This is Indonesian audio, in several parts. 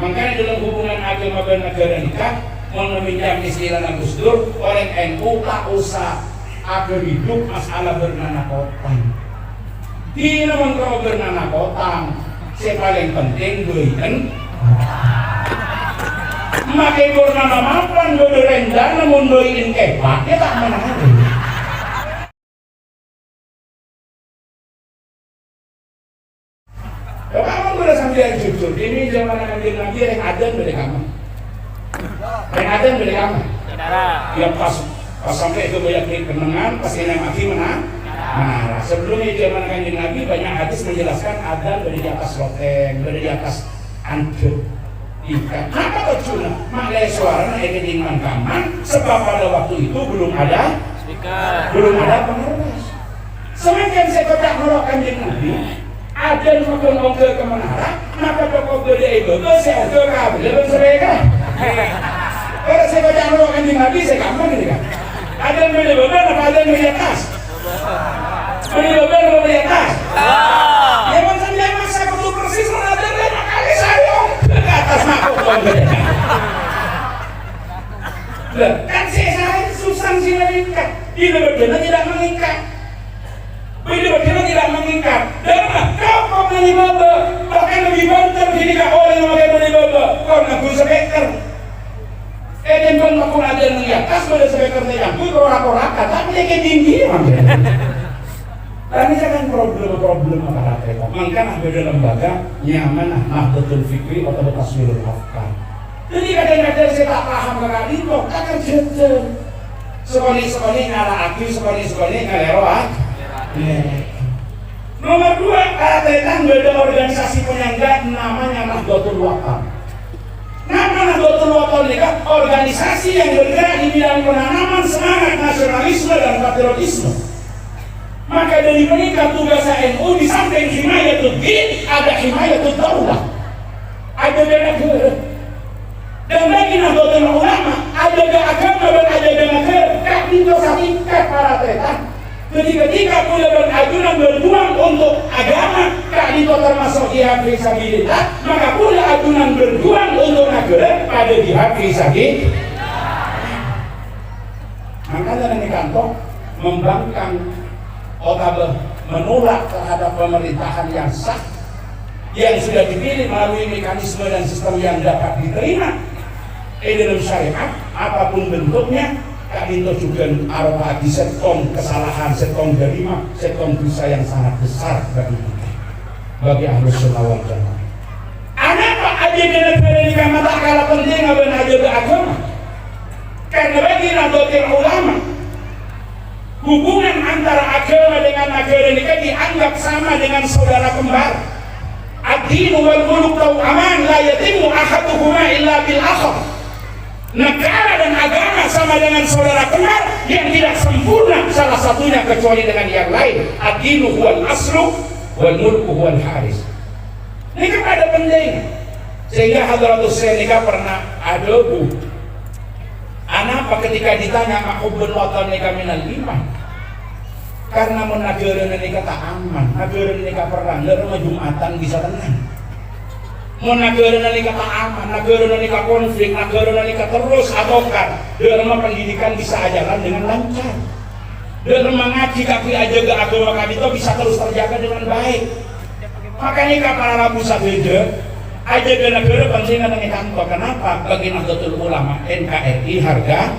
Makanya dalam hubungan agama dan negara nikah, meminjam istilah Gus Dur, orang NU tak usah ada hidup masalah bernana kotang. Di namun kalau bernana kotang, yang paling penting berikan. Makai bernana mapan berrendah, namun berikan kepak, dia tak menarik. Kamu boleh sambil jujur, ini zaman Nabi yang adan dari kamu. Yang adan dari kamu. Yang pas sampai itu banyak kenangan, pas ini mati menang. Nah, sebelumnya zaman Nabi banyak hadis menjelaskan adan dari di atas loteng, dari di atas anjur. Ikan. Apa tujuannya? Makanya suara yang kaman, sebab pada waktu itu belum ada pengeras. Semakin saya kotak ngerokan di Nabi. Ada yang makan ke menara, maka pokok gede itu saya ke kabel dan mereka. Kalau saya baca ruangan di Nabi, saya gampang ini kan. Ada yang beli beban, apa ada yang beli atas? Beli beban, apa beli atas? Ya macam dia masa betul persis, ada banyak kali saya ke atas makhluk gede. Kan saya susah sih mengikat, ini benar tidak mengikat. Bila berkena tidak mengikat, dan kau menerima bahkan lebih banter jadi kau oleh memakai menerima kau nak guna speaker. Dan pun aku ada yang atas pada speakernya yang pun korak-korakan, tapi dia tinggi macam. Dan ini kan problem para mereka. Makanya ada lembaga nyaman Nahdlatul Fikri atau Taswirul Afkar. Jadi kadang-kadang saya tak paham kali kok akan jejak. Sekali ngalah aku, sekali ngaleroah. Nomor 2, katakan beda organisasi penyangga namanya Nahdlatul Wathon. Nama Nahdlatul Wathon ini kan organisasi yang bergerak di bidang penanaman semangat nasionalisme dan patriotisme. Maka dari mereka tugas NU di samping himayatul din ada himayatul daulah, ada negara. Dan bagi Nahdlatul Ulama ada agama dan ada negara. Kak itu satikat para tretan. Ketika punya berajunan berjuang untuk agama, Kak itu termasuk jihad fisabilillah, maka punya ajunan berjuang untuk negara pada jihad fisabilillah. Makanya dari kantor membangkang atau menolak terhadap pemerintahan yang sah yang sudah dipilih melalui mekanisme dan sistem yang dapat diterima dalam syariat apapun bentuknya. Kak Dinto juga arwah di setong kesalahan, setong jarima, setong dosa yang sangat besar bagi kita, bagi Ahlus Sunnah wal Jamaah. Apa aja di negara ini kan tak kalah penting apa aja ke agama? Karena bagi Nahdlatul Ulama hubungan antara agama dengan negara ini kan dianggap sama dengan saudara kembar. Ad-din wal muluk tau'aman la yatimu ahaduhuma illa bil akhar. Negara dan agama sama dengan saudara kembar yang tidak sempurna salah satunya kecuali dengan yang lain. Ad-dinu huwal aslu wal mulku huwal haris. Ini kan ada penting. Sehingga Hadratus Senika pernah ada apa ketika ditanya mahubbul watan nikah minal iman. Karena menagara nikah tak aman, negara nikah perang, nerima Jumatan bisa tenang. Negara nikah tak aman, negara nikah konflik, negara nikah terus adokar. Dalam pendidikan bisa jalan dengan lancar. Dalam mengaji kaki aja ke agama kami itu bisa terus terjaga dengan baik. Maka nikah para rabu sabeda aja ke negara penting dengan kantor. Kenapa? Bagi Nahdlatul Ulama NKRI harga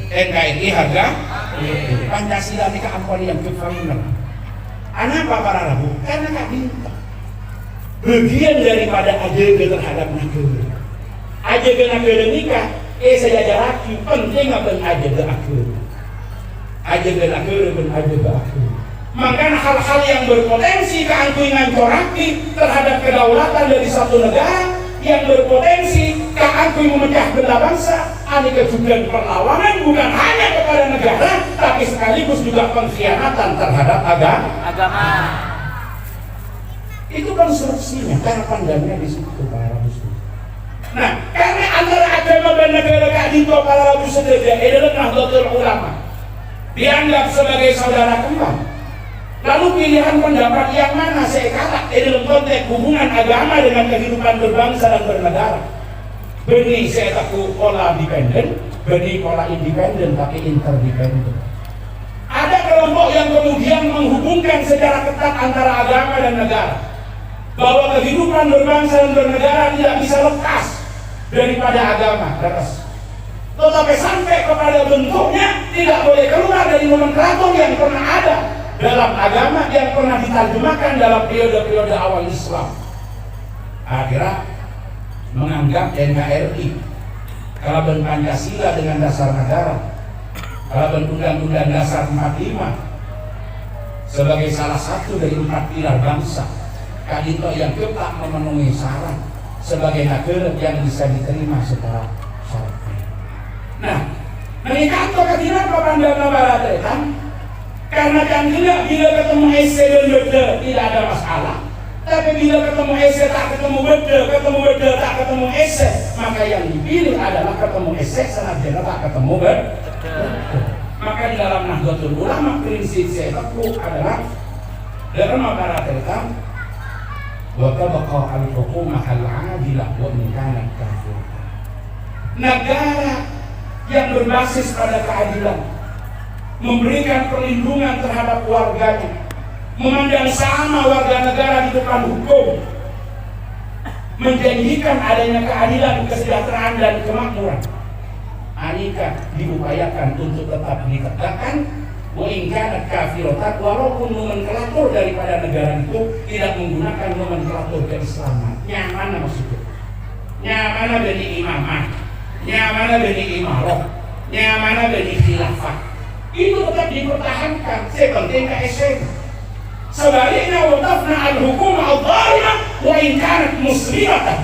NKRI harga Pancasila nikah ampoli yang final. Kenapa para rabu? Karena Kak Dinto bagian daripada ajaga terhadap negara. Ajaga negara nikah, saja laki penting apa ajaga agama. Ajaga negara dan ajaga agama. Maka hal-hal yang berpotensi keangkuhan coraki terhadap kedaulatan dari satu negara yang berpotensi keangkuhan memecah belah bangsa, aneka juga perlawanan bukan hanya kepada negara, tapi sekaligus juga pengkhianatan terhadap agama. Itu konstruksinya, cara pandangnya di situ para rasul. Nah, karena antara agama dan negara Kak Dinto para rasul saja adalah Nahdlatul Ulama dianggap sebagai saudara kembar. Lalu pilihan pendapat yang mana saya kata dalam konteks hubungan agama dengan kehidupan berbangsa dan bernegara. Benih saya takut pola dependen, benih pola independen tapi interdependen. Ada kelompok yang kemudian menghubungkan secara ketat antara agama dan negara, bahwa kehidupan berbangsa dan bernegara tidak bisa lepas daripada agama dan ras. Tetapi sampai kepada bentuknya tidak boleh keluar dari nomenklatur yang pernah ada dalam agama, yang pernah diterjemahkan dalam periode-periode awal Islam. Akhirnya menganggap NKRI, Kalaban Pancasila dengan dasar negara, Kalaban Undang-Undang Dasar 45 sebagai salah satu dari 4 pilar bangsa kadito yang tetap memenuhi syarat sebagai negara yang bisa diterima secara syariat. Nah, menikah atau ketidak Pandangan Barat karena kan bila ketemu SC dan beda tidak ada masalah. Tapi bila ketemu SC tak ketemu beda tak ketemu SC, maka yang dipilih adalah ketemu SC senajan tak ketemu beda. Maka di dalam Nahdlatul Ulama prinsip saya adalah dalam Barat wa tabqa al-hukumah al-'adilah wa in kanat kafirah. Negara yang berbasis pada keadilan, memberikan perlindungan terhadap warganya, memandang sama warga negara di depan hukum, menjanjikan adanya keadilan, kesejahteraan dan kemakmuran. Anika diupayakan untuk tetap ditegakkan. Wa in kanat kafiratan, walaupun nomenklatur daripada negara itu tidak menggunakan nomenklatur keislaman. Yang mana maksudnya? Yang mana bani imamah? Yang mana bani imarah? Yang mana bani khilafah? Itu tetap dipertahankan. Sepenting KSN. Sebaliknya watafna al-hukum al-dhalimah wa in kanat muslimatan.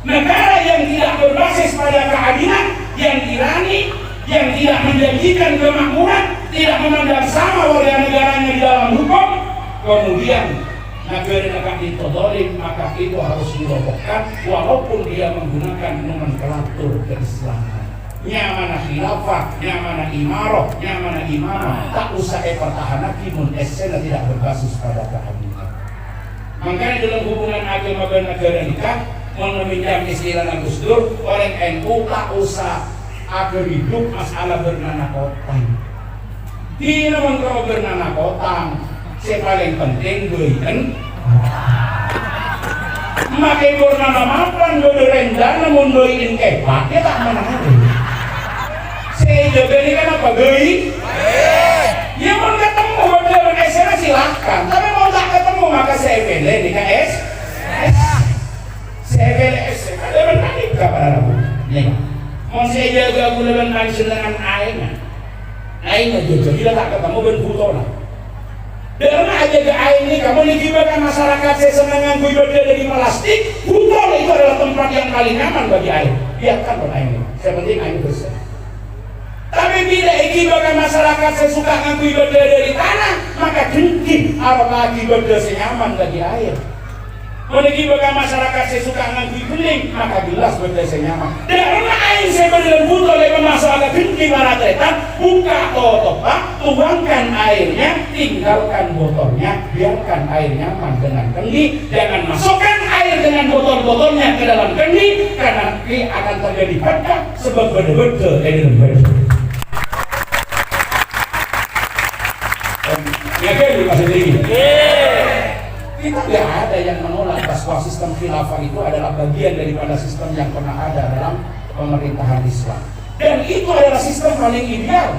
Negara yang tidak berbasis pada keadilan, yang tirani, yang tidak menjanjikan kemakmuran, tidak memandang sama warga negaranya di dalam hukum, kemudian negara-negara itu zalim, maka itu harus dirobohkan walaupun dia menggunakan nomenklatur keislaman. Nyamana khilafah, nyamana imarah, nyamana imamah, tak usah pertahanan kimun esena tidak berbasis pada keadilan. Makanya dalam hubungan agama dan negara nikah, meminjam istilah Gus Dur, orang NU tak usah agar hidup masalah bernana kotang. Di namun kalau bernana kotang, yang paling penting berikan. Makai bernana mapan beri rendah, namun beriin kepak, dia tak menang. Saya jaga ini kan apa gei? Ya mau ketemu berdua SN silahkan, tapi mau tak ketemu maka saya pilih di KS. Saya pilih SN, ada benar juga pada aku. Mau saya jaga gula dan langsung dengan airnya juga, bila tak ketemu benfuto lah. Karena aja ke air ini, kamu digibakan masyarakat saya senangan gue ibadah dari plastik, butol itu adalah tempat yang paling nyaman bagi air. Biarkan pada air ini, saya penting air bersih. Tapi bila ibadah masyarakat saya suka ngaku ibadah dari tanah, maka dengki apalagi ibadah saya nyaman bagi air. Menegi bagi masyarakat saya suka ngaku bening, maka jelas ibadah saya nyaman. Karena air saya berdiri butuh oleh masyarakat dengki para tretan, buka totopa, tuangkan airnya, tinggalkan botolnya, biarkan air nyaman dengan kendi. Jangan masukkan air dengan botol-botolnya ke dalam kendi, karena nanti akan terjadi berkah sebab beda-beda air beda. Ya kan maksud ini. Kita tidak ada yang menolak bahwa sistem khilafah itu adalah bagian daripada sistem yang pernah ada dalam pemerintahan Islam. Dan itu adalah sistem paling ideal.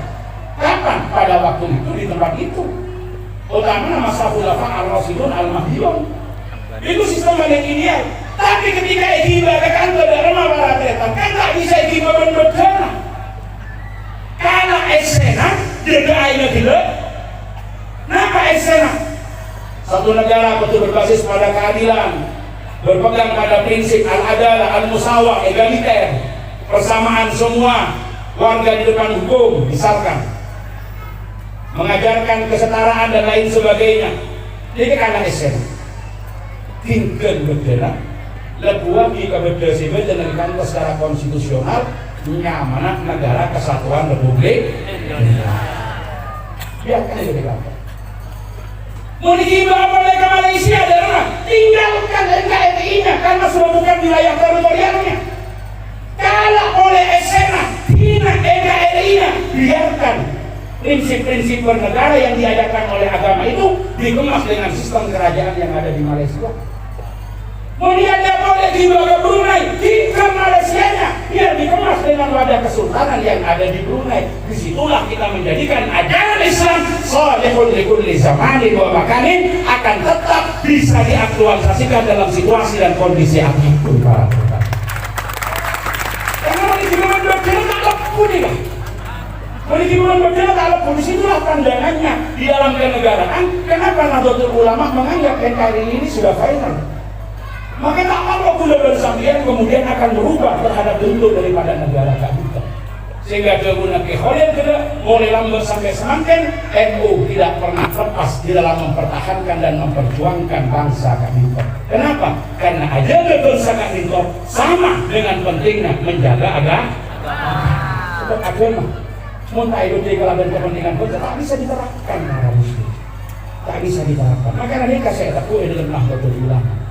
Kapan? Pada waktu itu di tempat itu. Utama masa khilafah al-Rasulun al-Mahdiyun. Itu sistem paling ideal. Tapi ketika ikiba ke kantor dari para tretan, kan tak bisa ikiba berbeda. Karena esena jaga airnya gila. Kenapa esena? Satu negara betul berbasis pada keadilan, berpegang pada prinsip al-adalah, al-musawah, egaliter, persamaan semua warga di depan hukum, misalkan mengajarkan kesetaraan dan lain sebagainya. Ini karena esena. Tinggal berdera, lebuah di kebetulan sibel dan dikantor secara konstitusional, nyamanah negara kesatuan Republik Indonesia. Biarkan itu dilakukan. Mengiba oleh ke Malaysia adalah tinggalkan NKRI-nya karena sudah bukan wilayah teritorialnya. Kalah oleh SNA, hina NKRI-nya, biarkan prinsip-prinsip bernegara yang diajarkan oleh agama itu dikemas dengan sistem kerajaan yang ada di Malaysia. Kemudian dia boleh dibawa ke Brunei, ke Malaysianya, biar dikemas dengan wadah kesultanan yang ada di Brunei. Disitulah kita menjadikan ajaran Islam salihun likulli zamanin wa makanin akan tetap bisa diaktualisasikan dalam situasi dan kondisi apapun para saudara. Karena manajemen berjalan tak lepu nih lah. Manajemen berjalan tak lepu, disitulah pandangannya di dalam kenegaraan. Kenapa Nahdlatul Ulama menganggap NKRI ini sudah final? Maka tak apa pula bersambian kemudian akan berubah terhadap bentuk daripada negara kita. Sehingga kemudian kekholian kita mulai lambat sampai semanten NU tidak pernah lepas di dalam mempertahankan dan memperjuangkan bangsa kita. Kenapa? Karena ajanda bangsa kita sama dengan pentingnya menjaga agama. Sebab agama, muntah itu di kalangan kepentingan bangsa tak bisa diterapkan para muslim. Tak bisa diterapkan. Maka ini saya takut dengan Nahdlatul Ulama.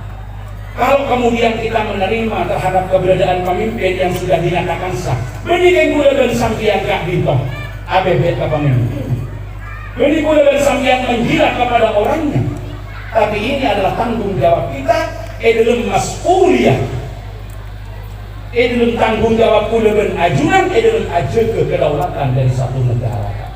Kalau kemudian kita menerima terhadap keberadaan pemimpin yang sudah dinyatakan sah, mending kula dan sampeyan gak ditoh ABB ke pemimpin. Mending kula dan sampeyan menjilat kepada orangnya. Tapi ini adalah tanggung jawab kita, dalam mas'uliyah. Dalam tanggung jawab kula dan ajunan, dalam aja kedaulatan dari satu negara.